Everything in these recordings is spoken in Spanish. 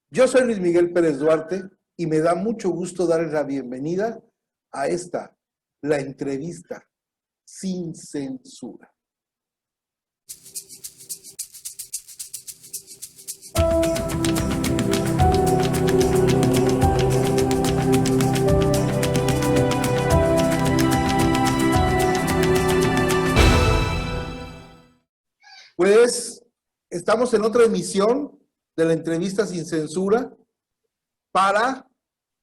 Yo soy Luis Miguel Pérez Duarte y me da mucho gusto darles la bienvenida a esta, la entrevista sin censura. Pues estamos en otra emisión de la entrevista sin censura para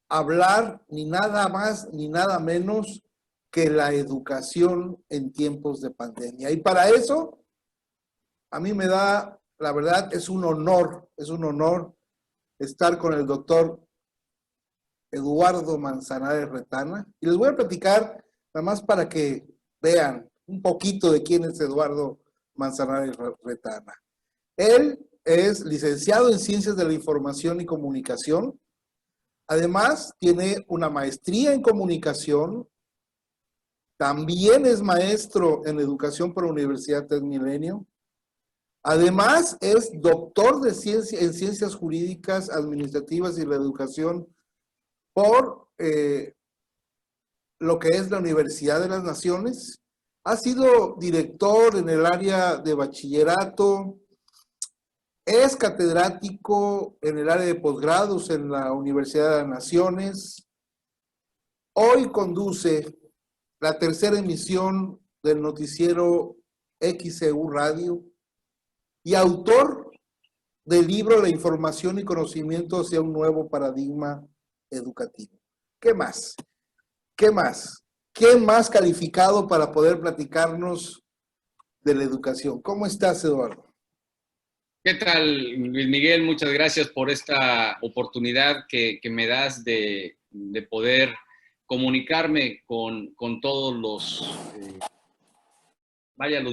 hablar ni nada más ni nada menos que la educación en tiempos de pandemia. Y para eso, a mí me da, la verdad, es un honor estar con el doctor Eduardo Manzanares Retana. Y les voy a platicar, nada más para que vean un poquito de quién es Eduardo Manzanares Retana. Él es licenciado en Ciencias de la Información y Comunicación. Además, tiene una maestría en comunicación. También es maestro en educación por la Universidad TecMilenio. Además, es doctor de en Ciencias Jurídicas, Administrativas y la Educación por lo que es la Universidad de las Naciones. Ha sido director en el área de bachillerato. Es catedrático en el área de posgrados en la Universidad de las Naciones. Hoy conduce la tercera emisión del noticiero XEU Radio y autor del libro La información y conocimiento hacia un nuevo paradigma educativo. ¿Qué más? ¿Qué más? ¿Quién más calificado para poder platicarnos de la educación? ¿Cómo estás, Eduardo? ¿Qué tal, Luis Miguel? Muchas gracias por esta oportunidad que me das de poder comunicarme con todos los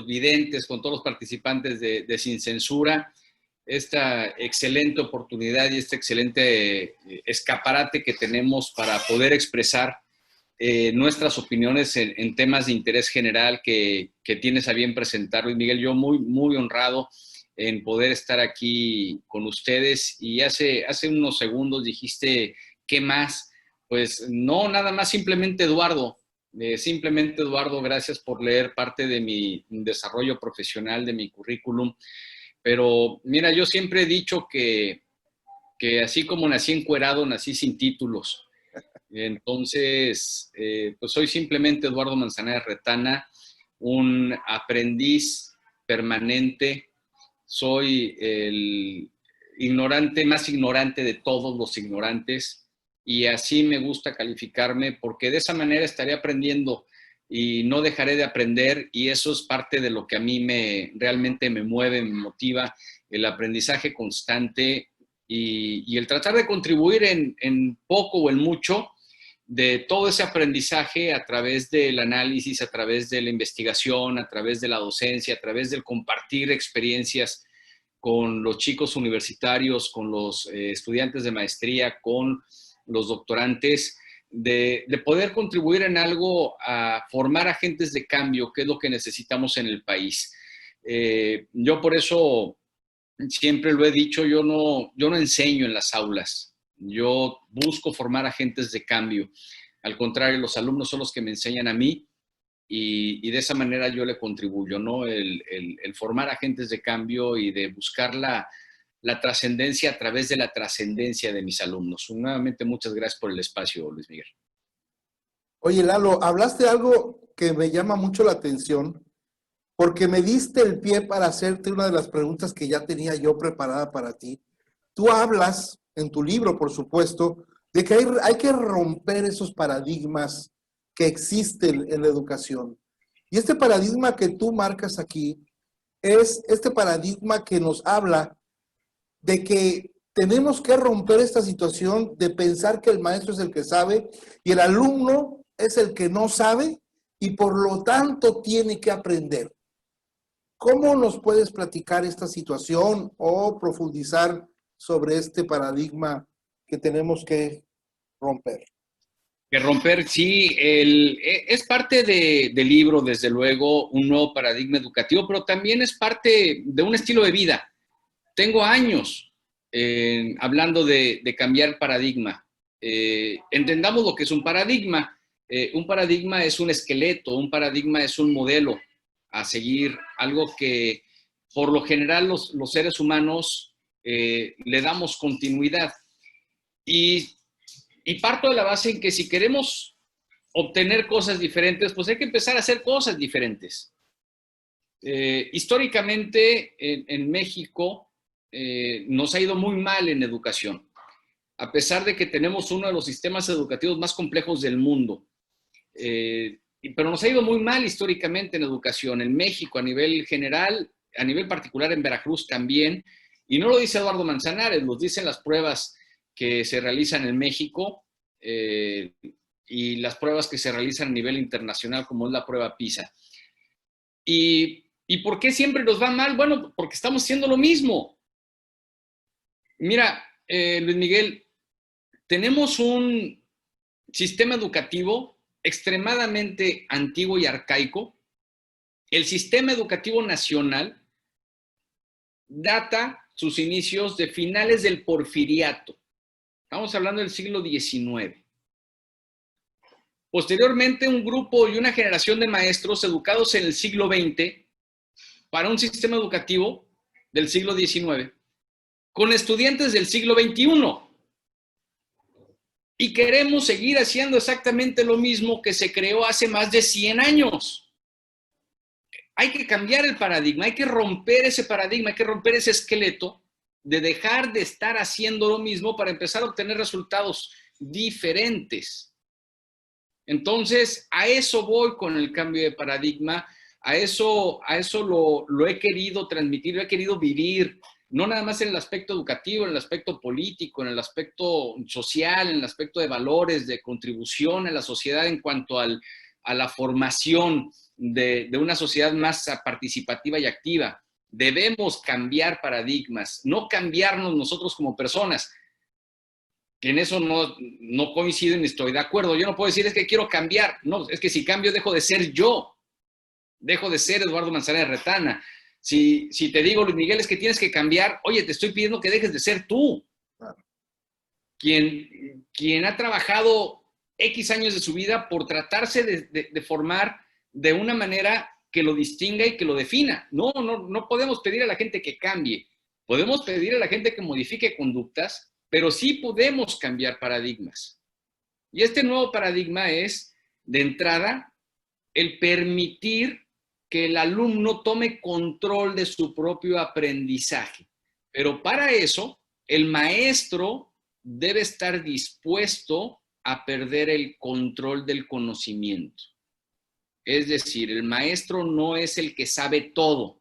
videntes, con todos los participantes de Sin Censura. Esta excelente oportunidad y este excelente escaparate que tenemos para poder expresar nuestras opiniones en temas de interés general que tienes a bien presentar, Luis Miguel. Yo muy honrado en poder estar aquí con ustedes. Y hace unos segundos dijiste, ¿qué más? Pues no, nada más, simplemente Eduardo. Simplemente Eduardo, gracias por leer parte de mi desarrollo profesional, de mi currículum. Pero mira, yo siempre he dicho que así como nací encuerado, nací sin títulos. Entonces, pues soy simplemente Eduardo Manzanares Retana, un aprendiz permanente. Soy el ignorante, más ignorante de todos los ignorantes, y así me gusta calificarme, porque de esa manera estaré aprendiendo y no dejaré de aprender, y eso es parte de lo que a mí realmente me mueve, me motiva, el aprendizaje constante y el tratar de contribuir en poco o en mucho de todo ese aprendizaje a través del análisis, a través de la investigación, a través de la docencia, a través del compartir experiencias con los chicos universitarios, con los estudiantes de maestría, con los doctorantes, de poder contribuir en algo a formar agentes de cambio, que es lo que necesitamos en el país. Yo por eso siempre lo he dicho, yo no enseño en las aulas, yo busco formar agentes de cambio. Al contrario, los alumnos son los que me enseñan a mí, y de esa manera yo le contribuyo, ¿no? El formar agentes de cambio y de buscar la trascendencia a través de la trascendencia de mis alumnos. Nuevamente, muchas gracias por el espacio, Luis Miguel. Oye, Lalo, hablaste de algo que me llama mucho la atención, porque me diste el pie para hacerte una de las preguntas que ya tenía yo preparada para ti. Tú hablas, en tu libro, por supuesto, de que hay que romper esos paradigmas que existen en la educación. Y este paradigma que tú marcas aquí es este paradigma que nos habla de que tenemos que romper esta situación de pensar que el maestro es el que sabe y el alumno es el que no sabe y por lo tanto tiene que aprender. ¿Cómo nos puedes platicar esta situación o profundizar sobre este paradigma que tenemos que romper? Que romper, sí, es parte del libro, desde luego, un nuevo paradigma educativo, pero también es parte de un estilo de vida. Tengo años hablando de cambiar paradigma. Entendamos lo que es un paradigma. Un paradigma es un esqueleto, un paradigma es un modelo a seguir, algo que por lo general los seres humanos le damos continuidad. Y parto de la base en que si queremos obtener cosas diferentes, pues hay que empezar a hacer cosas diferentes. Históricamente en México nos ha ido muy mal en educación, a pesar de que tenemos uno de los sistemas educativos más complejos del mundo. Pero nos ha ido muy mal históricamente en educación, en México a nivel general, a nivel particular en Veracruz también, y no lo dice Eduardo Manzanares, lo dicen las pruebas que se realizan en México y las pruebas que se realizan a nivel internacional, como es la prueba PISA. ¿Y por qué siempre nos va mal? Bueno, porque estamos haciendo lo mismo. Mira, Luis Miguel, tenemos un sistema educativo extremadamente antiguo y arcaico. El sistema educativo nacional data sus inicios de finales del Porfiriato. Estamos hablando del siglo XIX. Posteriormente, un grupo y una generación de maestros educados en el siglo XX para un sistema educativo del siglo XIX con estudiantes del siglo XXI. Y queremos seguir haciendo exactamente lo mismo que se creó hace más de 100 años. Hay que cambiar el paradigma, hay que romper ese paradigma, hay que romper ese esqueleto de dejar de estar haciendo lo mismo para empezar a obtener resultados diferentes. Entonces, a eso voy con el cambio de paradigma, a eso lo he querido transmitir, lo he querido vivir, no nada más en el aspecto educativo, en el aspecto político, en el aspecto social, en el aspecto de valores, de contribución a la sociedad en cuanto a la formación de una sociedad más participativa y activa. Debemos cambiar paradigmas, no cambiarnos nosotros como personas, que en eso no coincido ni estoy de acuerdo. Yo no puedo decir es que quiero cambiar, no, es que si cambio dejo de ser yo, dejo de ser Eduardo Manzanares Retana. Si te digo, Luis Miguel, es que tienes que cambiar, oye, te estoy pidiendo que dejes de ser tú. Claro. Quien ha trabajado X años de su vida por tratarse de formar de una manera que lo distinga y que lo defina. No podemos pedir a la gente que cambie. Podemos pedir a la gente que modifique conductas, pero sí podemos cambiar paradigmas. Y este nuevo paradigma es, de entrada, el permitir que el alumno tome control de su propio aprendizaje. Pero para eso, el maestro debe estar dispuesto a perder el control del conocimiento. Es decir, el maestro no es el que sabe todo.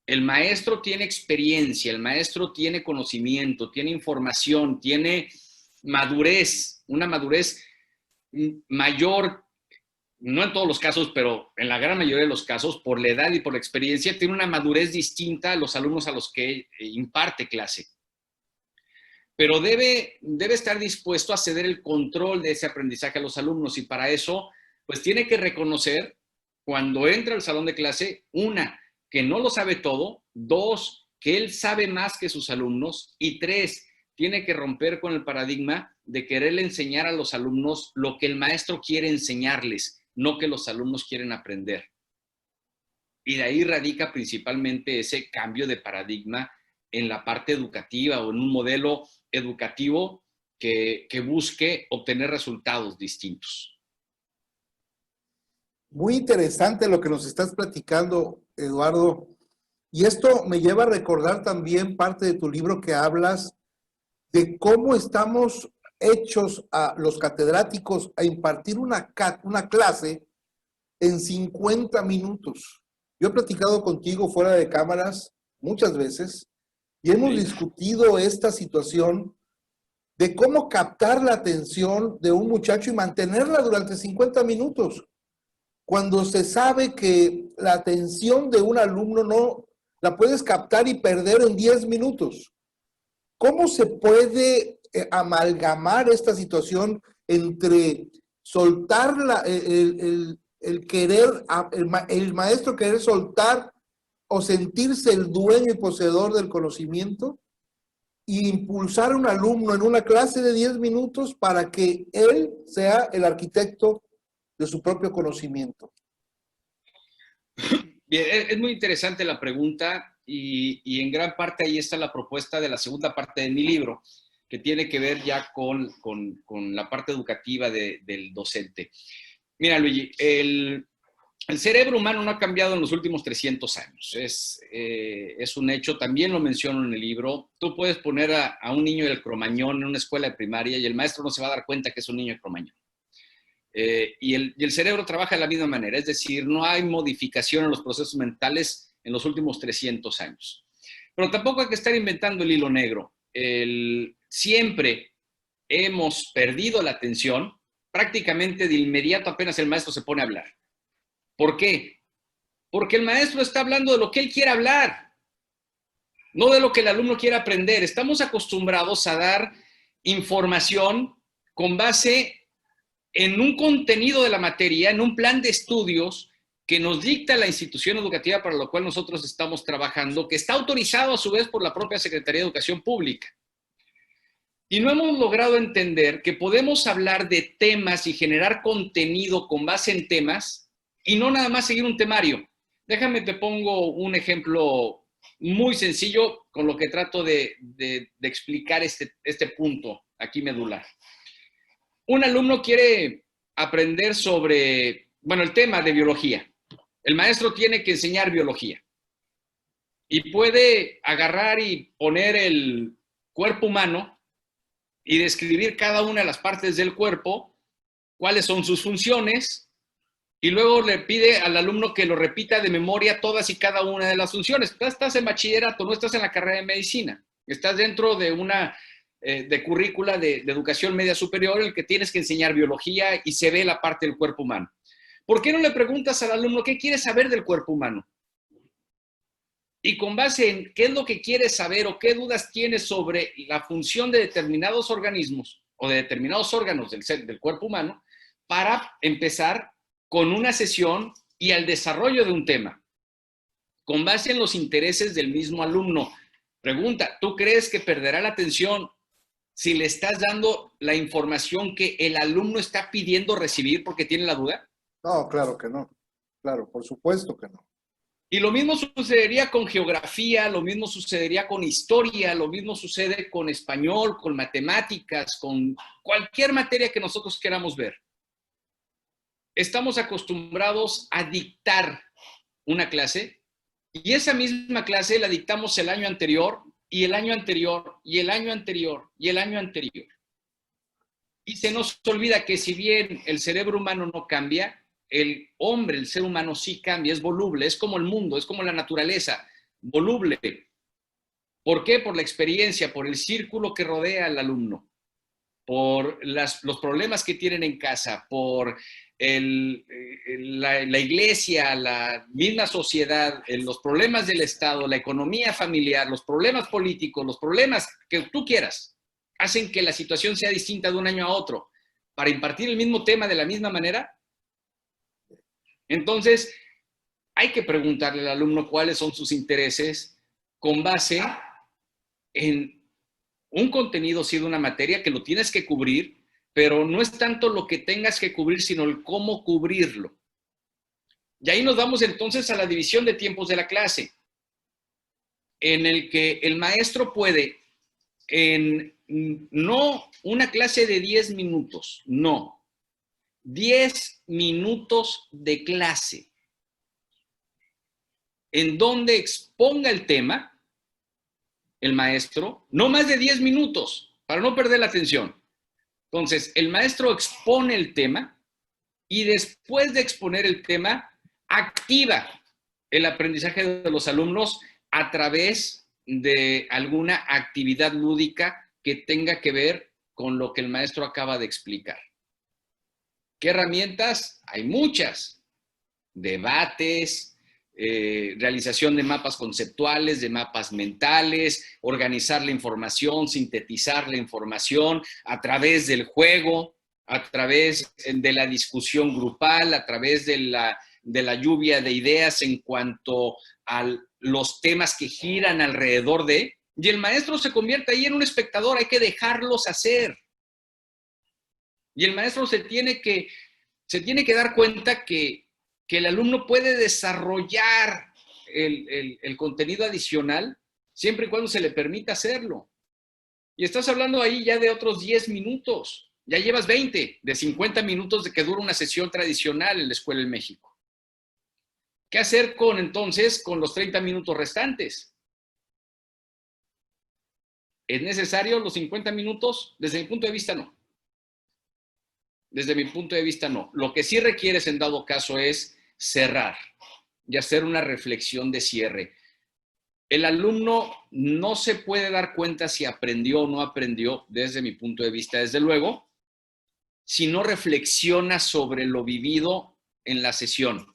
El maestro tiene experiencia, el maestro tiene conocimiento, tiene información, tiene madurez, una madurez mayor, no en todos los casos, pero en la gran mayoría de los casos, por la edad y por la experiencia, tiene una madurez distinta a los alumnos a los que imparte clase. Pero debe estar dispuesto a ceder el control de ese aprendizaje a los alumnos, y para eso, pues tiene que reconocer cuando entra al salón de clase, una, que no lo sabe todo, dos, que él sabe más que sus alumnos, y tres, tiene que romper con el paradigma de quererle enseñar a los alumnos lo que el maestro quiere enseñarles, no que los alumnos quieren aprender. Y de ahí radica principalmente ese cambio de paradigma en la parte educativa o en un modelo educativo que busque obtener resultados distintos. Muy interesante lo que nos estás platicando, Eduardo. Y esto me lleva a recordar también parte de tu libro que hablas de cómo estamos hechos a los catedráticos a impartir una clase en 50 minutos. Yo he platicado contigo fuera de cámaras muchas veces y hemos discutido esta situación de cómo captar la atención de un muchacho y mantenerla durante 50 minutos. Cuando se sabe que la atención de un alumno no la puedes captar y perder en 10 minutos. ¿Cómo se puede amalgamar esta situación entre soltar el querer, el maestro querer soltar o sentirse el dueño y poseedor del conocimiento, impulsar a un alumno en una clase de 10 minutos para que él sea el arquitecto de su propio conocimiento? Bien, es muy interesante la pregunta y en gran parte ahí está la propuesta de la segunda parte de mi libro, que tiene que ver ya con la parte educativa del docente. Mira, Luigi, el cerebro humano no ha cambiado en los últimos 300 años. Es un hecho, también lo menciono en el libro. Tú puedes poner a un niño del Cromañón en una escuela de primaria y el maestro no se va a dar cuenta que es un niño de Cromañón. Y el cerebro trabaja de la misma manera, es decir, no hay modificación en los procesos mentales en los últimos 300 años. Pero tampoco hay que estar inventando el hilo negro. Siempre hemos perdido la atención prácticamente de inmediato apenas el maestro se pone a hablar. ¿Por qué? Porque el maestro está hablando de lo que él quiere hablar, no de lo que el alumno quiere aprender. Estamos acostumbrados a dar información con base en un contenido de la materia, en un plan de estudios que nos dicta la institución educativa para la cual nosotros estamos trabajando, que está autorizado a su vez por la propia Secretaría de Educación Pública. Y no hemos logrado entender que podemos hablar de temas y generar contenido con base en temas y no nada más seguir un temario. Déjame, te pongo un ejemplo muy sencillo con lo que trato de explicar este punto aquí medular. Un alumno quiere aprender sobre, bueno, el tema de biología. El maestro tiene que enseñar biología. Y puede agarrar y poner el cuerpo humano y describir cada una de las partes del cuerpo, cuáles son sus funciones, y luego le pide al alumno que lo repita de memoria todas y cada una de las funciones. Estás en bachillerato, no estás en la carrera de medicina. Estás dentro de una de currícula de educación media superior en el que tienes que enseñar biología y se ve la parte del cuerpo humano. ¿Por qué no le preguntas al alumno qué quiere saber del cuerpo humano? Y con base en qué es lo que quieres saber o qué dudas tienes sobre la función de determinados organismos o de determinados órganos del cuerpo humano, para empezar con una sesión y al desarrollo de un tema, con base en los intereses del mismo alumno. Pregunta, ¿tú crees que perderá la atención si le estás dando la información que el alumno está pidiendo recibir porque tiene la duda? No, claro que no. Claro, por supuesto que no. Y lo mismo sucedería con geografía, lo mismo sucedería con historia, lo mismo sucede con español, con matemáticas, con cualquier materia que nosotros queramos ver. Estamos acostumbrados a dictar una clase y esa misma clase la dictamos el año anterior y el año anterior y el año anterior y el año anterior. Y se nos olvida que si bien el cerebro humano no cambia, el hombre, el ser humano sí cambia, es voluble, es como el mundo, es como la naturaleza, voluble. ¿Por qué? Por la experiencia, por el círculo que rodea al alumno, por los problemas que tienen en casa, por la iglesia, la misma sociedad, los problemas del Estado, la economía familiar, los problemas políticos, los problemas que tú quieras, hacen que la situación sea distinta de un año a otro. Para impartir el mismo tema de la misma manera, entonces hay que preguntarle al alumno cuáles son sus intereses con base en un contenido, sí, de una materia que lo tienes que cubrir, pero no es tanto lo que tengas que cubrir, sino el cómo cubrirlo. Y ahí nos vamos entonces a la división de tiempos de la clase, en el que el maestro puede, no una clase de 10 minutos, no, 10 minutos de clase, en donde exponga el tema, el maestro, no más de 10 minutos, para no perder la atención. Entonces, el maestro expone el tema y después de exponer el tema, activa el aprendizaje de los alumnos a través de alguna actividad lúdica que tenga que ver con lo que el maestro acaba de explicar. ¿Qué herramientas? Hay muchas. Debates, realización de mapas conceptuales, de mapas mentales, organizar la información, sintetizar la información a través del juego, a través de la discusión grupal, a través de la lluvia de ideas en cuanto a los temas que giran alrededor de. Y el maestro se convierte ahí en un espectador, hay que dejarlos hacer. Y el maestro se tiene que dar cuenta que el alumno puede desarrollar el contenido adicional siempre y cuando se le permita hacerlo. Y estás hablando ahí ya de otros 10 minutos. Ya llevas 20 de 50 minutos de que dura una sesión tradicional en la Escuela en México. ¿Qué hacer entonces con los 30 minutos restantes? ¿Es necesario los 50 minutos? Desde mi punto de vista, no. Desde mi punto de vista, no. Lo que sí requieres en dado caso es cerrar y hacer una reflexión de cierre. El alumno no se puede dar cuenta si aprendió o no aprendió, desde mi punto de vista, desde luego, si no reflexiona sobre lo vivido en la sesión.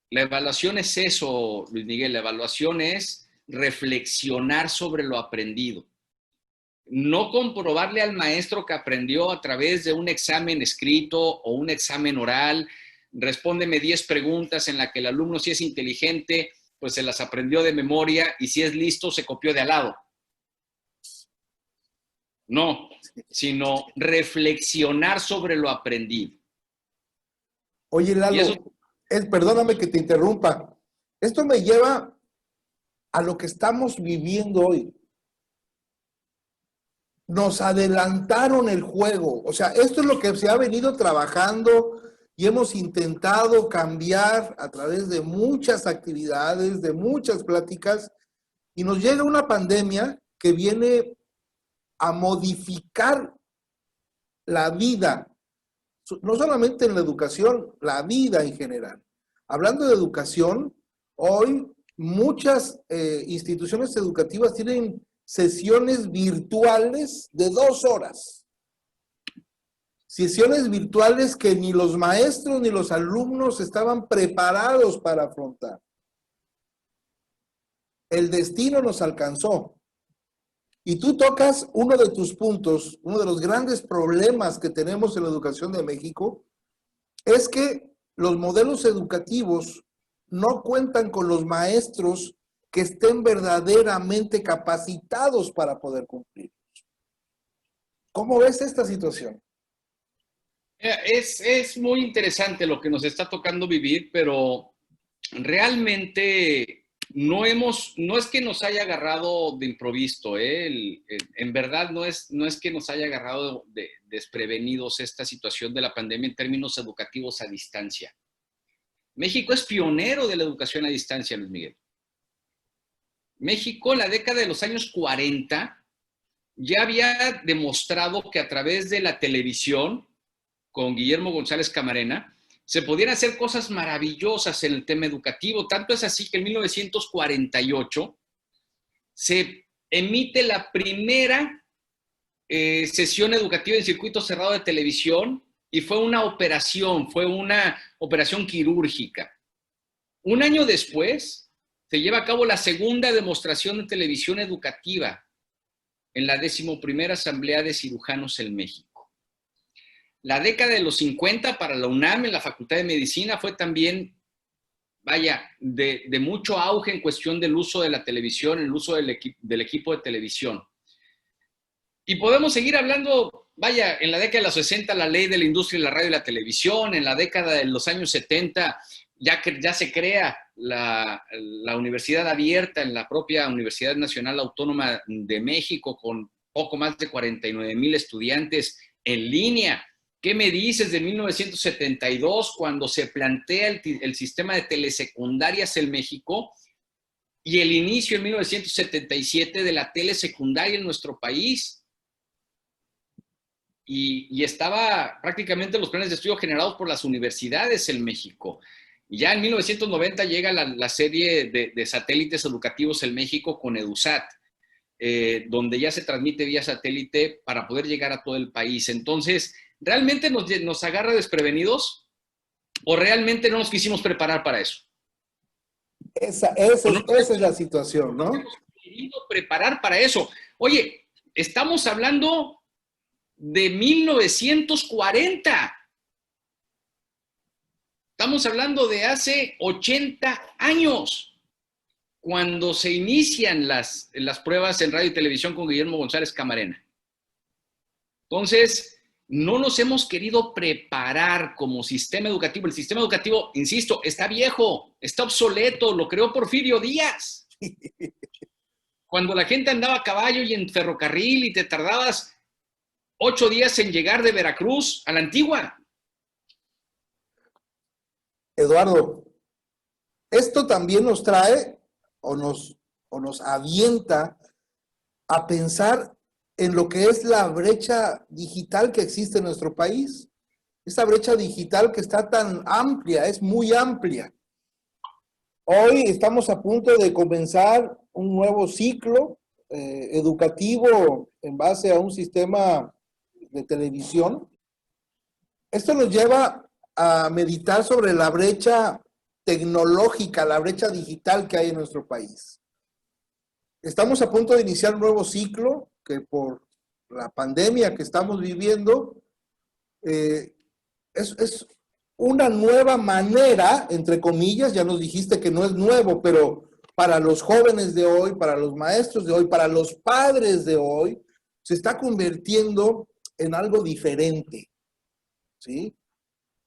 La evaluación es eso, Luis Miguel, la evaluación es reflexionar sobre lo aprendido. No comprobarle al maestro que aprendió a través de un examen escrito o un examen oral, respóndeme 10 preguntas en las que el alumno, si es inteligente, pues se las aprendió de memoria, y si es listo, se copió de al lado. No, sino reflexionar sobre lo aprendido. Oye, Lalo, perdóname que te interrumpa. Esto me lleva a lo que estamos viviendo hoy. Nos adelantaron el juego. O sea, esto es lo que se ha venido trabajando y hemos intentado cambiar a través de muchas actividades, de muchas pláticas, y nos llega una pandemia que viene a modificar la vida, no solamente en la educación, la vida en general. Hablando de educación, hoy muchas instituciones educativas tienen sesiones virtuales de 2 horas. Sesiones virtuales que ni los maestros ni los alumnos estaban preparados para afrontar. El destino nos alcanzó. Y tú tocas uno de tus puntos, uno de los grandes problemas que tenemos en la educación de México, es que los modelos educativos no cuentan con los maestros que estén verdaderamente capacitados para poder cumplir. ¿Cómo ves esta situación? Es muy interesante lo que nos está tocando vivir, pero realmente no es que nos haya agarrado de improviso, en verdad no es que nos haya agarrado de desprevenidos esta situación de la pandemia en términos educativos a distancia. México es pionero de la educación a distancia, Luis Miguel. México, en la década de los años 40, ya había demostrado que a través de la televisión, con Guillermo González Camarena, se podían hacer cosas maravillosas en el tema educativo. Tanto es así que en 1948 se emite la primera sesión educativa en circuito cerrado de televisión, y fue una operación quirúrgica. Un año después se lleva a cabo la segunda demostración de televisión educativa en la 11ª Asamblea de Cirujanos en México. La década de los 50 para la UNAM, en la Facultad de Medicina, fue también, de mucho auge en cuestión del uso de la televisión, el uso del equipo de televisión. Y podemos seguir hablando, en la década de los 60, la ley de la industria de la radio y la televisión. En la década de los años 70, ya se crea la universidad abierta en la propia Universidad Nacional Autónoma de México, con poco más de 49,000 estudiantes en línea. ¿Qué me dices de 1972, cuando se plantea el sistema de telesecundarias en México, y el inicio en 1977 de la telesecundaria en nuestro país? Y estaba prácticamente los planes de estudio generados por las universidades en México. Y ya en 1990 llega la serie de satélites educativos en México con EduSat, donde ya se transmite vía satélite para poder llegar a todo el país. Entonces, ¿realmente nos agarra desprevenidos o realmente no nos quisimos preparar para eso? Esa es la situación, ¿no? Hemos querido preparar para eso. Oye, estamos hablando de 1940. Estamos hablando de hace 80 años. cuando se inician las pruebas en radio y televisión con Guillermo González Camarena. Entonces, no nos hemos querido preparar como sistema educativo. El sistema educativo, insisto, está viejo, está obsoleto, lo creó Porfirio Díaz. Cuando la gente andaba a caballo y en ferrocarril y te tardabas 8 días en llegar de Veracruz a la Antigua. Eduardo, esto también nos trae o nos avienta a pensar en lo que es la brecha digital que existe en nuestro país. Esa brecha digital que está tan amplia, es muy amplia. Hoy estamos a punto de comenzar un nuevo ciclo educativo en base a un sistema de televisión. Esto nos lleva a meditar sobre la brecha tecnológica, la brecha digital que hay en nuestro país. Estamos a punto de iniciar un nuevo ciclo que por la pandemia que estamos viviendo es una nueva manera, entre comillas, ya nos dijiste que no es nuevo, pero para los jóvenes de hoy, para los maestros de hoy, para los padres de hoy, se está convirtiendo en algo diferente, ¿sí?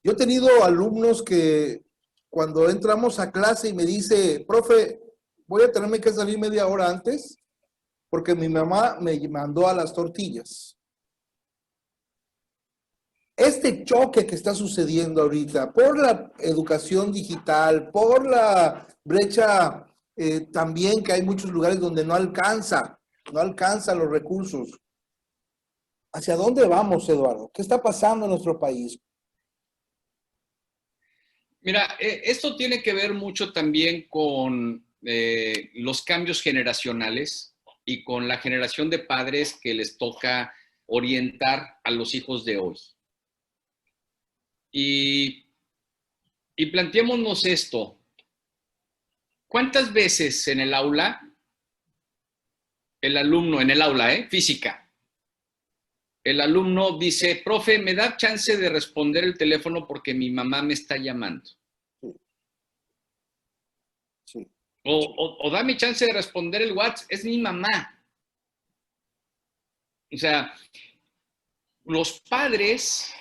Yo he tenido alumnos que cuando entramos a clase y me dice, profe, voy a tenerme que salir media hora antes porque mi mamá me mandó a las tortillas. Este choque que está sucediendo ahorita por la educación digital, por la brecha también que hay muchos lugares donde no alcanza los recursos. ¿Hacia dónde vamos, Eduardo? ¿Qué está pasando en nuestro país? Mira, esto tiene que ver mucho también con los cambios generacionales y con la generación de padres que les toca orientar a los hijos de hoy. Y planteémonos esto. ¿Cuántas veces en el aula, el alumno, en el aula, física, el alumno dice, profe, ¿me da chance de responder el teléfono porque mi mamá me está llamando? Sí. O dame chance de responder el WhatsApp, es mi mamá. O sea, los padres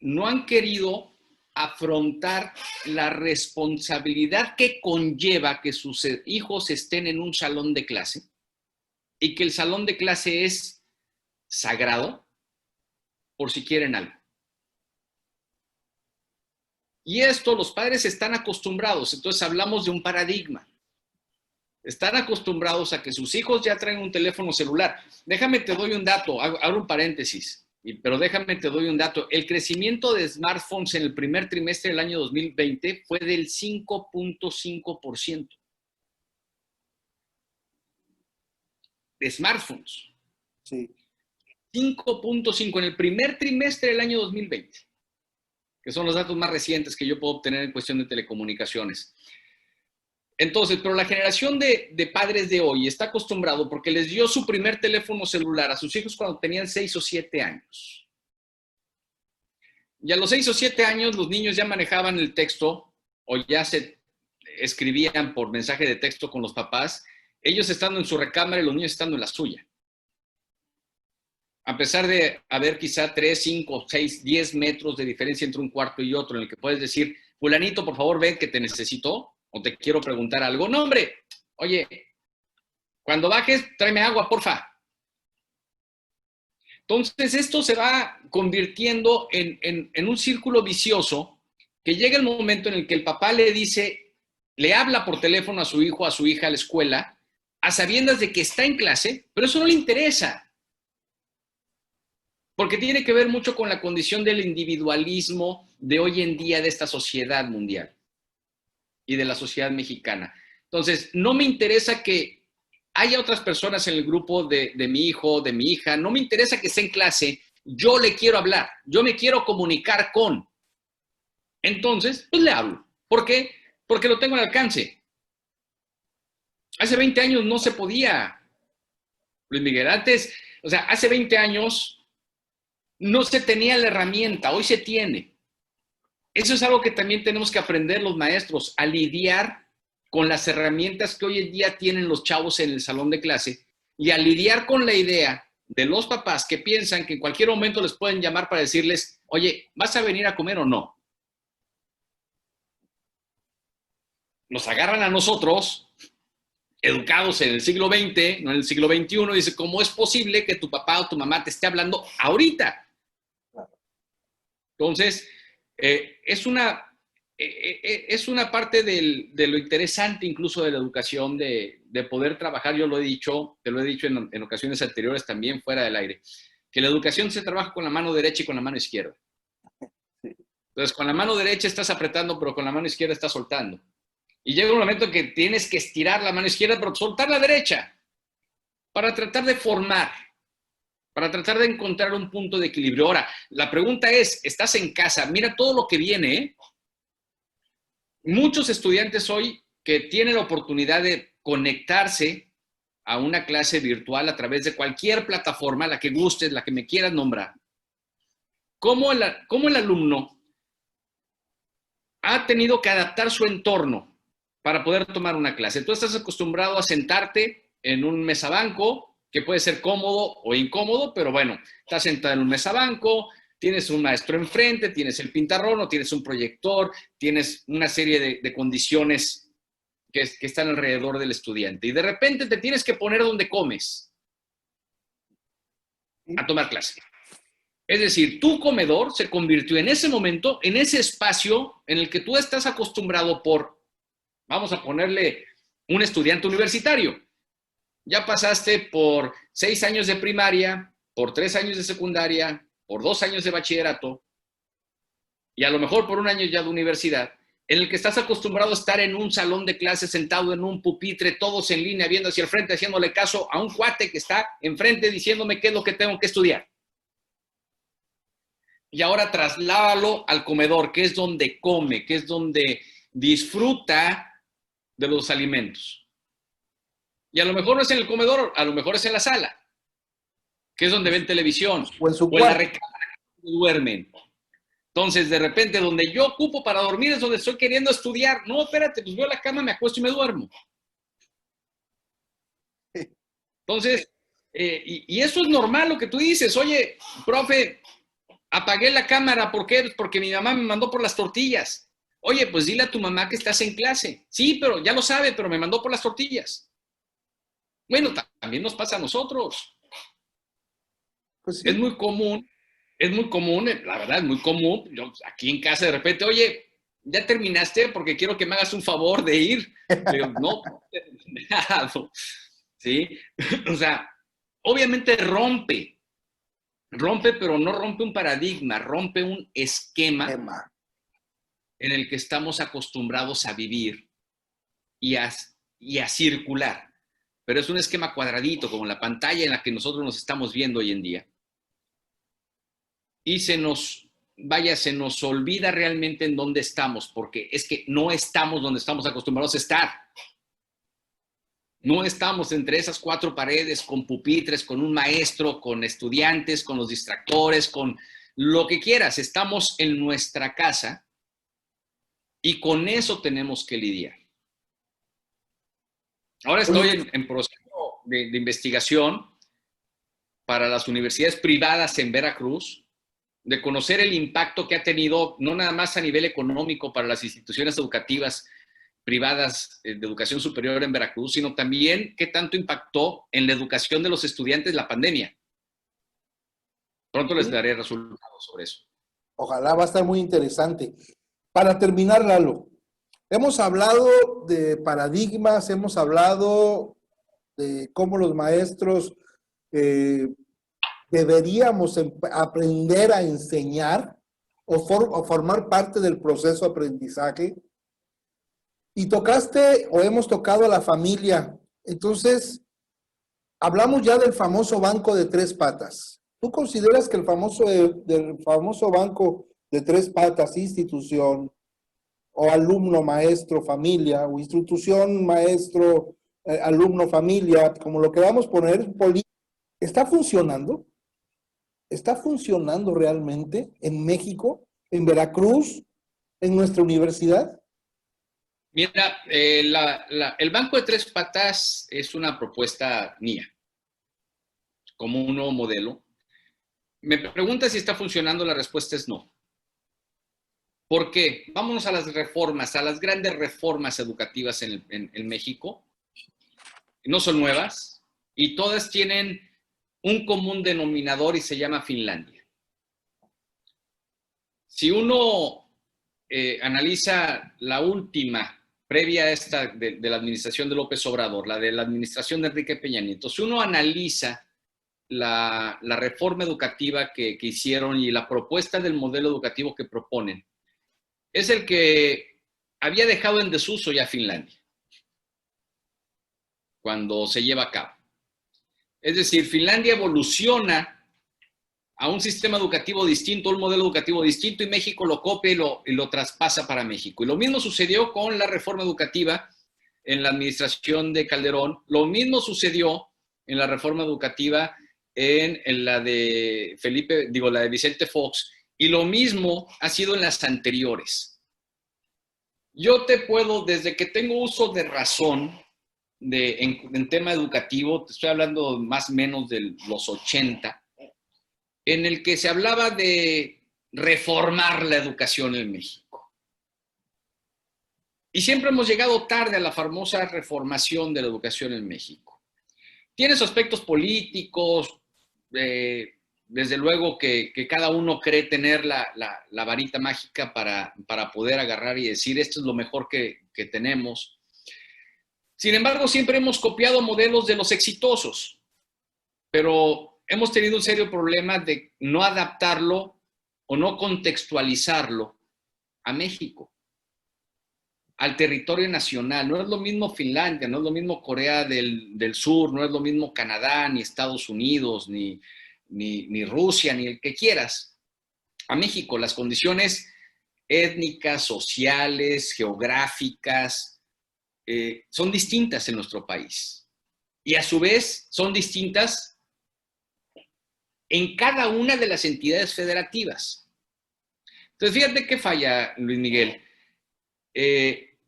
no han querido afrontar la responsabilidad que conlleva que sus hijos estén en un salón de clase y que el salón de clase es sagrado por si quieren algo. Y esto los padres están acostumbrados, entonces hablamos de un paradigma. Están acostumbrados a que sus hijos ya traen un teléfono celular. Déjame te doy un dato, abro un paréntesis, pero déjame te doy un dato. El crecimiento de smartphones en el primer trimestre del año 2020 fue del 5.5%. De smartphones. Sí. 5.5 en el primer trimestre del año 2020, que son los datos más recientes que yo puedo obtener en cuestión de telecomunicaciones. Entonces, pero la generación de padres de hoy está acostumbrado porque les dio su primer teléfono celular a sus hijos cuando tenían 6 o 7 años. Y a los 6 o 7 años los niños ya manejaban el texto o ya se escribían por mensaje de texto con los papás, ellos estando en su recámara y los niños estando en la suya. A pesar de haber quizá 3, 5, 6, 10 metros de diferencia entre un cuarto y otro en el que puedes decir, fulanito, por favor, ven que te necesito o te quiero preguntar algo. No, hombre, oye, cuando bajes, tráeme agua, porfa. Entonces, esto se va convirtiendo en un círculo vicioso que llega el momento en el que el papá le dice, le habla por teléfono a su hijo, a su hija, a la escuela, a sabiendas de que está en clase, pero eso no le interesa. Porque tiene que ver mucho con la condición del individualismo de hoy en día de esta sociedad mundial y de la sociedad mexicana. Entonces, no me interesa que haya otras personas en el grupo de mi hijo, de mi hija, no me interesa que esté en clase, yo le quiero hablar, yo me quiero comunicar con. Entonces, pues le hablo. ¿Por qué? Porque lo tengo al alcance. Hace 20 años no se podía. Luis Miguel, antes, o sea, hace 20 años no se tenía la herramienta, hoy se tiene. Eso es algo que también tenemos que aprender los maestros, a lidiar con las herramientas que hoy en día tienen los chavos en el salón de clase y a lidiar con la idea de los papás que piensan que en cualquier momento les pueden llamar para decirles, oye, ¿vas a venir a comer o no? Nos agarran a nosotros, educados en el siglo XX, no en el siglo XXI, y dice, ¿cómo es posible que tu papá o tu mamá te esté hablando ahorita? Entonces, es una parte de lo interesante incluso de la educación, de poder trabajar. Yo lo he dicho, te lo he dicho en ocasiones anteriores también fuera del aire, que la educación se trabaja con la mano derecha y con la mano izquierda. Entonces, con la mano derecha estás apretando, pero con la mano izquierda estás soltando. Y llega un momento en que tienes que estirar la mano izquierda, pero soltar la derecha, para tratar de formar, para tratar de encontrar un punto de equilibrio. Ahora, la pregunta es, estás en casa, mira todo lo que viene, ¿eh? Muchos estudiantes hoy que tienen la oportunidad de conectarse a una clase virtual a través de cualquier plataforma, la que gustes, la que me quieras nombrar. ¿Cómo el alumno ha tenido que adaptar su entorno para poder tomar una clase? Tú estás acostumbrado a sentarte en un mesabanco, que puede ser cómodo o incómodo, pero bueno, estás sentado en un mesabanco, tienes un maestro enfrente, tienes el pintarrón, o tienes un proyector, tienes una serie de condiciones que están alrededor del estudiante. Y de repente te tienes que poner donde comes a tomar clase. Es decir, tu comedor se convirtió en ese momento, en ese espacio en el que tú estás acostumbrado por, vamos a ponerle, un estudiante universitario. Ya pasaste por 6 años de primaria, por 3 años de secundaria, por 2 años de bachillerato y a lo mejor por 1 año ya de universidad, en el que estás acostumbrado a estar en un salón de clases sentado en un pupitre, todos en línea, viendo hacia el frente, haciéndole caso a un cuate que está enfrente diciéndome qué es lo que tengo que estudiar. Y ahora trasládalo al comedor, que es donde come, que es donde disfruta de los alimentos. Y a lo mejor no es en el comedor, a lo mejor es en la sala, que es donde ven televisión, o en su o en la cuarto. recámara donde duermen. Entonces, de repente, donde yo ocupo para dormir es donde estoy queriendo estudiar. No, espérate, pues veo la cama, me acuesto y me duermo. Entonces, y eso es normal lo que tú dices. Oye, profe, apagué la cámara, ¿por qué? Porque mi mamá me mandó por las tortillas. Oye, pues dile a tu mamá que estás en clase. Sí, pero ya lo sabe, pero me mandó por las tortillas. Bueno, también nos pasa a nosotros. Pues sí. Es muy común, la verdad, es muy común. Yo aquí en casa de repente, oye, ¿ya terminaste? Porque quiero que me hagas un favor de ir. Le digo, no, terminado. ¿Sí? O sea, obviamente rompe, pero no rompe un paradigma, rompe un esquema en el que estamos acostumbrados a vivir y a circular. Pero es un esquema cuadradito, como la pantalla en la que nosotros nos estamos viendo hoy en día. Y se nos olvida realmente en dónde estamos, porque es que no estamos donde estamos acostumbrados a estar. No estamos entre esas 4 paredes con pupitres, con un maestro, con estudiantes, con los distractores, con lo que quieras. Estamos en nuestra casa y con eso tenemos que lidiar. Ahora estoy en proceso de investigación para las universidades privadas en Veracruz, de conocer el impacto que ha tenido, no nada más a nivel económico para las instituciones educativas privadas de educación superior en Veracruz, sino también qué tanto impactó en la educación de los estudiantes la pandemia. Pronto les daré resultados sobre eso. Ojalá, va a estar muy interesante. Para terminar, Lalo, hemos hablado de paradigmas, hemos hablado de cómo los maestros deberíamos aprender a enseñar o formar parte del proceso de aprendizaje. Y tocaste o hemos tocado a la familia. Entonces, hablamos ya del famoso banco de 3 patas. ¿Tú consideras que del famoso banco de 3 patas, institución o alumno, maestro, familia, o institución, maestro, alumno, familia, como lo queramos poner, está funcionando? ¿Está funcionando realmente en México, en Veracruz, en nuestra universidad? Mira, el Banco de Tres Patas es una propuesta mía, como un nuevo modelo. Me pregunta si está funcionando, la respuesta es no. ¿Por qué? Vámonos a las reformas, a las grandes reformas educativas en México. No son nuevas y todas tienen un común denominador y se llama Finlandia. Si uno analiza la última, previa a esta de la administración de López Obrador, la de la administración de Enrique Peña Nieto, si uno analiza la reforma educativa que hicieron y la propuesta del modelo educativo que proponen, es el que había dejado en desuso ya Finlandia cuando se lleva a cabo. Es decir, Finlandia evoluciona a un sistema educativo distinto, un modelo educativo distinto, y México lo copia y lo traspasa para México. Y lo mismo sucedió con la reforma educativa en la administración de Calderón, lo mismo sucedió en la reforma educativa en la de la de Vicente Fox, y lo mismo ha sido en las anteriores. Yo te puedo, desde que tengo uso de razón en tema educativo, te estoy hablando más o menos de los 80, en el que se hablaba de reformar la educación en México. Y siempre hemos llegado tarde a la famosa reformación de la educación en México. Tiene sus aspectos políticos, desde luego que cada uno cree tener la varita mágica para poder agarrar y decir esto es lo mejor que tenemos. Sin embargo, siempre hemos copiado modelos de los exitosos, pero hemos tenido un serio problema de no adaptarlo o no contextualizarlo a México, al territorio nacional. No es lo mismo Finlandia, no es lo mismo Corea del Sur, no es lo mismo Canadá, ni Estados Unidos, ni Rusia, ni el que quieras. A México, las condiciones étnicas, sociales, geográficas, son distintas en nuestro país. Y a su vez son distintas en cada una de las entidades federativas. Entonces, fíjate qué falla, Luis Miguel.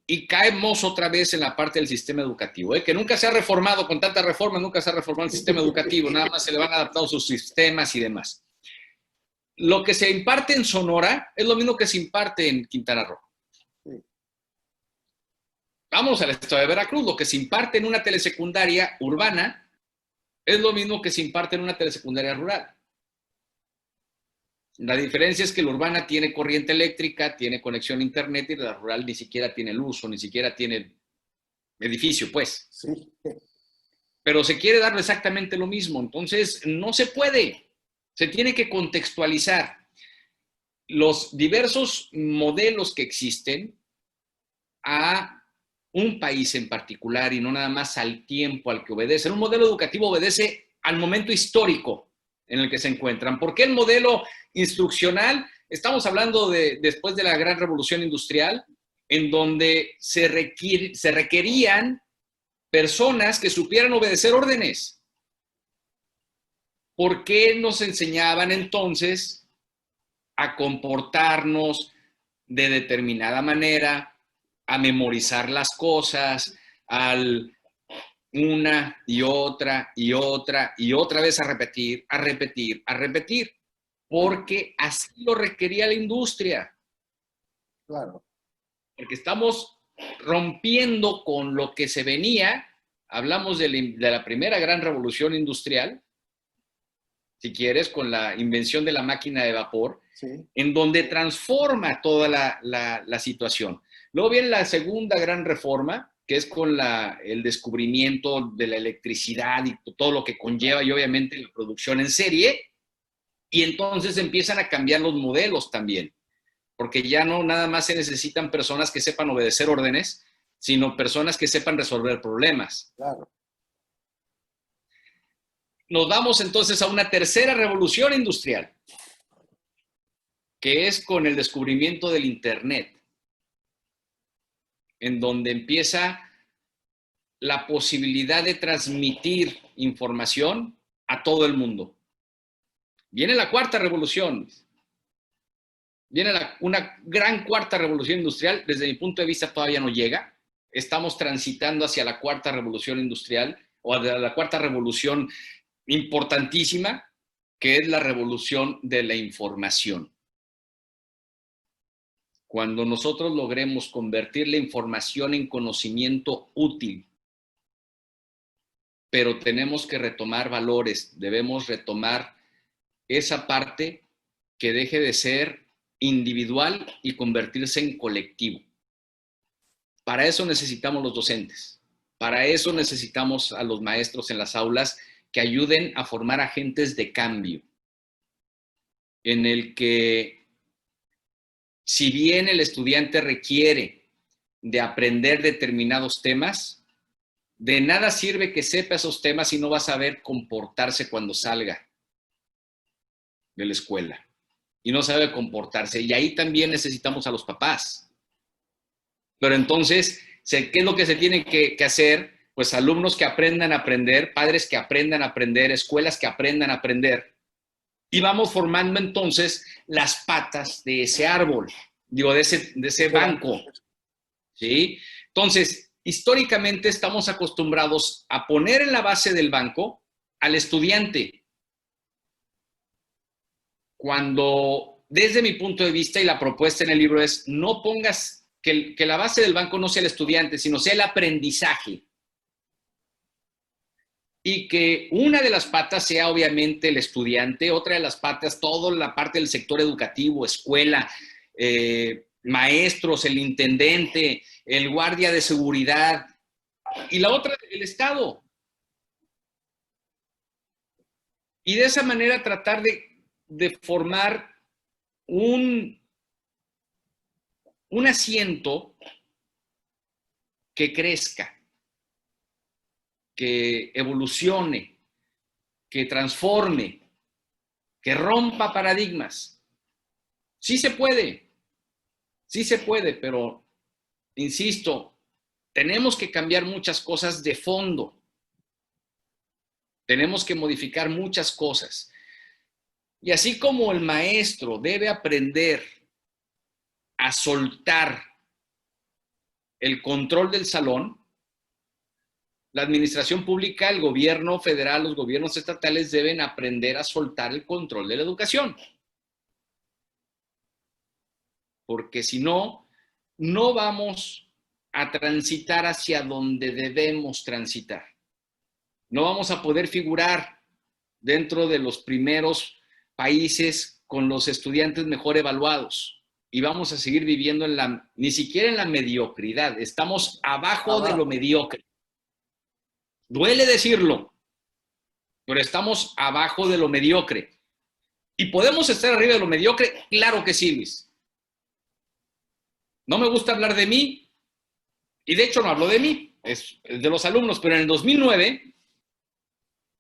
Y caemos otra vez en la parte del sistema educativo, que nunca se ha reformado, con tanta reforma, nunca se ha reformado el sistema educativo, nada más se le van adaptando sus sistemas y demás. Lo que se imparte en Sonora es lo mismo que se imparte en Quintana Roo. Vamos al estado de Veracruz, lo que se imparte en una telesecundaria urbana es lo mismo que se imparte en una telesecundaria rural. La diferencia es que la urbana tiene corriente eléctrica, tiene conexión a internet, y la rural ni siquiera tiene luz o ni siquiera tiene edificio, pues. Sí. Pero se quiere darle exactamente lo mismo, entonces no se puede. Se tiene que contextualizar los diversos modelos que existen a un país en particular y no nada más al tiempo al que obedece. Un modelo educativo obedece al momento histórico en el que se encuentran. ¿Por qué el modelo instruccional? Estamos hablando de después de la gran revolución industrial, en donde se requerían personas que supieran obedecer órdenes. ¿Por qué nos enseñaban entonces a comportarnos de determinada manera, a memorizar las cosas, una y otra y otra y otra vez a repetir, a repetir, a repetir? Porque así lo requería la industria. Claro. Porque estamos rompiendo con lo que se venía. Hablamos de la primera gran revolución industrial, si quieres, con la invención de la máquina de vapor, Sí. en donde transforma toda la situación. Luego viene la segunda gran reforma, que es con el descubrimiento de la electricidad y todo lo que conlleva, y obviamente la producción en serie, y entonces empiezan a cambiar los modelos también, porque ya no nada más se necesitan personas que sepan obedecer órdenes, sino personas que sepan resolver problemas. Claro. Nos vamos entonces a una tercera revolución industrial, que es con el descubrimiento del Internet, en donde empieza la posibilidad de transmitir información a todo el mundo. Viene la cuarta revolución. Viene una gran cuarta revolución industrial. Desde mi punto de vista todavía no llega. estamos transitando hacia la cuarta revolución industrial o a la cuarta revolución importantísima, que es la revolución de la información. Cuando nosotros logremos convertir la información en conocimiento útil, pero tenemos que retomar valores, debemos retomar esa parte que deje de ser individual y convertirse en colectivo. Para eso necesitamos los docentes, para eso necesitamos a los maestros en las aulas que ayuden a formar agentes de cambio, en el que, si bien el estudiante requiere de aprender determinados temas, de nada sirve que sepa esos temas si no va a saber comportarse cuando salga de la escuela y no sabe comportarse. Y ahí también necesitamos a los papás. Pero entonces, ¿qué es lo que se tiene que hacer? Pues alumnos que aprendan a aprender, padres que aprendan a aprender, escuelas que aprendan a aprender. Y vamos formando entonces las patas de ese árbol, digo, de ese banco, ¿sí? Entonces, históricamente estamos acostumbrados a poner en la base del banco al estudiante. Cuando, desde mi punto de vista, y la propuesta en el libro es, no pongas, que la base del banco no sea el estudiante, sino sea el aprendizaje. Y que una de las patas sea obviamente el estudiante, otra de las patas, toda la parte del sector educativo, escuela, maestros, el intendente, el guardia de seguridad, y la otra, el Estado. Y de esa manera tratar de formar un asiento que crezca, que evolucione, que transforme, que rompa paradigmas. Sí se puede, pero, insisto, tenemos que cambiar muchas cosas de fondo. Tenemos que modificar muchas cosas. Y así como el maestro debe aprender a soltar el control del salón, la administración pública, el gobierno federal, los gobiernos estatales deben aprender a soltar el control de la educación. Porque si no, no vamos a transitar hacia donde debemos transitar. No vamos a poder figurar dentro de los primeros países con los estudiantes mejor evaluados. Y vamos a seguir viviendo ni siquiera en la mediocridad. Estamos abajo de lo mediocre. Duele decirlo, pero estamos abajo de lo mediocre. ¿Y podemos estar arriba de lo mediocre? Claro que sí, Luis. No me gusta hablar de mí, y de hecho no hablo de mí, es de los alumnos, pero en el 2009,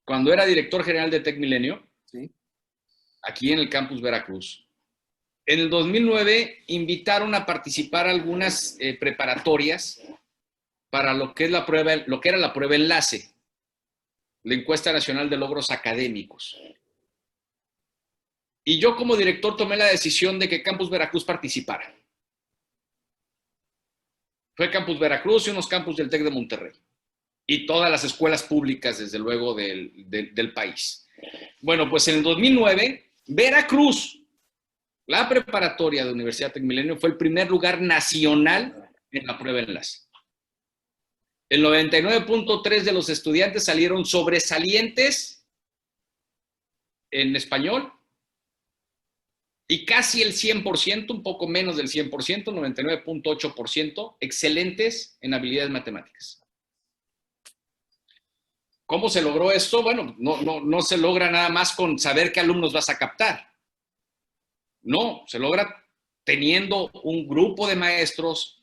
cuando era director general de TecMilenio, ¿sí?, aquí en el campus Veracruz, en el 2009 invitaron a participar algunas preparatorias para lo que era la prueba enlace, la encuesta nacional de logros académicos. Y yo como director tomé la decisión de que Campus Veracruz participara. Fue Campus Veracruz y unos campus del TEC de Monterrey. Y todas las escuelas públicas, desde luego, del país. Bueno, pues en el 2009, Veracruz, la preparatoria de Universidad TecMilenio, fue el primer lugar nacional en la prueba enlace. El 99.3% de los estudiantes salieron sobresalientes en español y casi el 100%, un poco menos del 100%, 99.8%, excelentes en habilidades matemáticas. ¿Cómo se logró esto? Bueno, no se logra nada más con saber qué alumnos vas a captar. No, se logra teniendo un grupo de maestros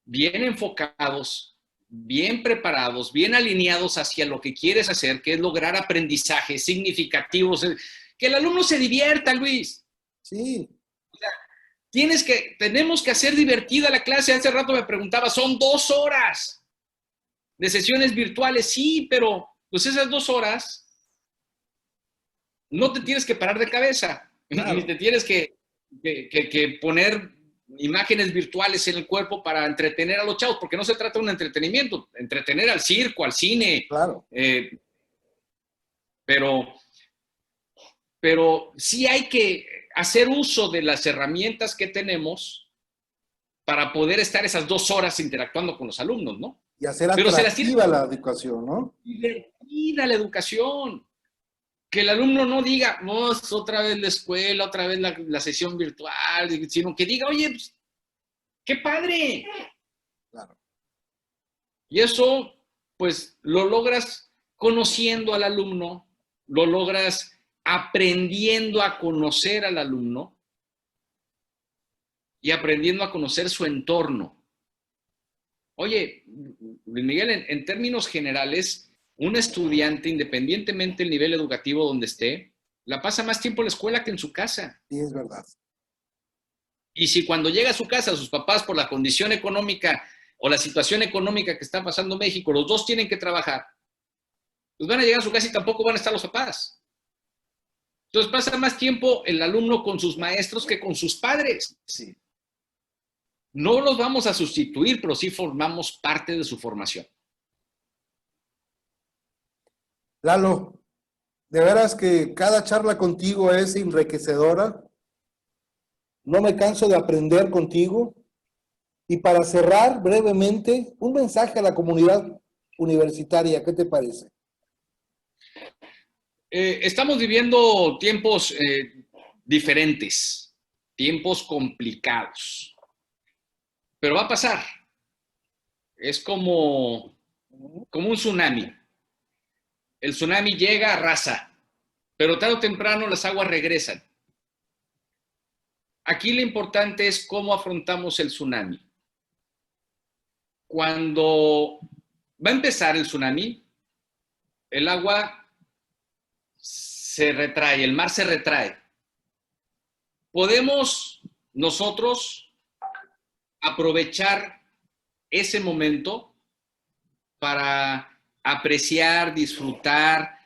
bien enfocados, bien preparados, bien alineados hacia lo que quieres hacer, que es lograr aprendizajes significativos, que el alumno se divierta, Luis. Sí. O sea, tenemos que hacer divertida la clase. Hace rato me preguntaba, son 2 horas de sesiones virtuales. Sí, pero pues esas 2 horas no te tienes que parar de cabeza, claro, ni te tienes que poner imágenes virtuales en el cuerpo para entretener a los chavos, porque no se trata de un entretenimiento, entretener al circo, al cine. Claro. Pero sí hay que hacer uso de las herramientas que tenemos para poder estar esas 2 horas interactuando con los alumnos, ¿no? Y hacer Pero atractiva la educación, ¿no? Divertida la educación. Que el alumno no diga, no, es otra vez la escuela, otra vez la sesión virtual, sino que diga, oye, pues, ¡qué padre! Claro. Y eso, pues, lo logras conociendo al alumno, lo logras aprendiendo a conocer al alumno y aprendiendo a conocer su entorno. Oye, Luis Miguel, en términos generales, un estudiante, independientemente del nivel educativo donde esté, la pasa más tiempo en la escuela que en su casa. Sí, es verdad. Y si cuando llega a su casa, sus papás, por la condición económica o la situación económica que está pasando México, los dos tienen que trabajar, pues van a llegar a su casa y tampoco van a estar los papás. Entonces pasa más tiempo el alumno con sus maestros que con sus padres. Sí. No los vamos a sustituir, pero sí formamos parte de su formación. Lalo, de veras que cada charla contigo es enriquecedora. No me canso de aprender contigo. Y para cerrar brevemente, un mensaje a la comunidad universitaria, ¿qué te parece? Estamos viviendo tiempos diferentes, tiempos complicados, pero va a pasar. Es como un tsunami. El tsunami llega, arrasa, pero tarde o temprano las aguas regresan. Aquí lo importante es cómo afrontamos el tsunami. Cuando va a empezar el tsunami, el agua se retrae, el mar se retrae. Podemos nosotros aprovechar ese momento para apreciar, disfrutar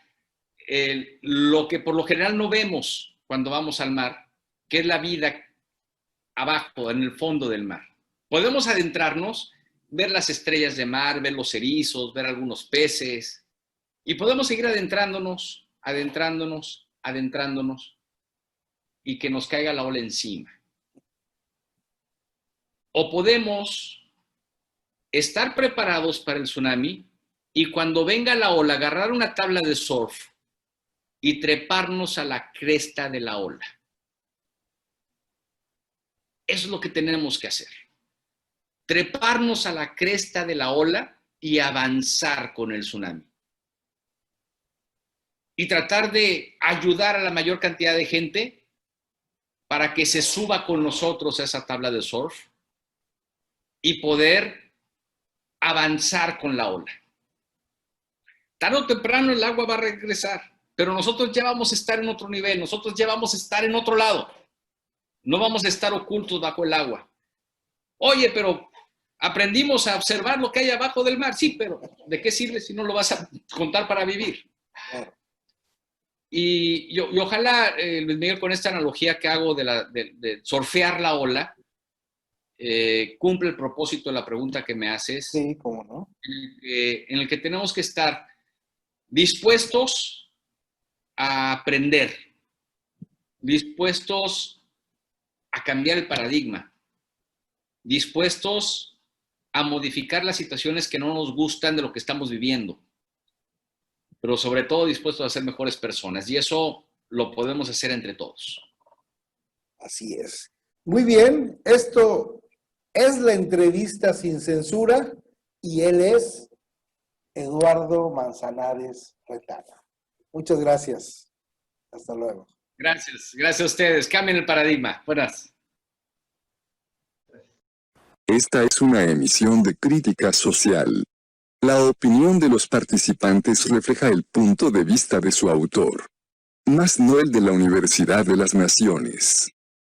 lo que por lo general no vemos cuando vamos al mar, que es la vida abajo, en el fondo del mar. Podemos adentrarnos, ver las estrellas de mar, ver los erizos, ver algunos peces, y podemos seguir adentrándonos, y que nos caiga la ola encima. O podemos estar preparados para el tsunami y cuando venga la ola, agarrar una tabla de surf y treparnos a la cresta de la ola. Eso es lo que tenemos que hacer. Treparnos a la cresta de la ola y avanzar con el tsunami. Y tratar de ayudar a la mayor cantidad de gente para que se suba con nosotros a esa tabla de surf y poder avanzar con la ola. Tarde o temprano el agua va a regresar, pero nosotros ya vamos a estar en otro nivel, nosotros ya vamos a estar en otro lado. No vamos a estar ocultos bajo el agua. Oye, pero aprendimos a observar lo que hay abajo del mar. Sí, pero ¿de qué sirve si no lo vas a contar para vivir? Y ojalá, Luis Miguel, con esta analogía que hago de surfear la ola, cumple el propósito de la pregunta que me haces. Sí, cómo no. En el que tenemos que estar dispuestos a aprender, dispuestos a cambiar el paradigma, dispuestos a modificar las situaciones que no nos gustan de lo que estamos viviendo, pero sobre todo dispuestos a ser mejores personas. Y eso lo podemos hacer entre todos. Así es. Muy bien, esto es la entrevista sin censura y él es Eduardo Manzanares Retana. Muchas gracias. Hasta luego. Gracias a ustedes. Cambien el paradigma. Buenas. Esta es una emisión de Crítica Social. La opinión de los participantes refleja el punto de vista de su autor, más no el de la Universidad de las Naciones.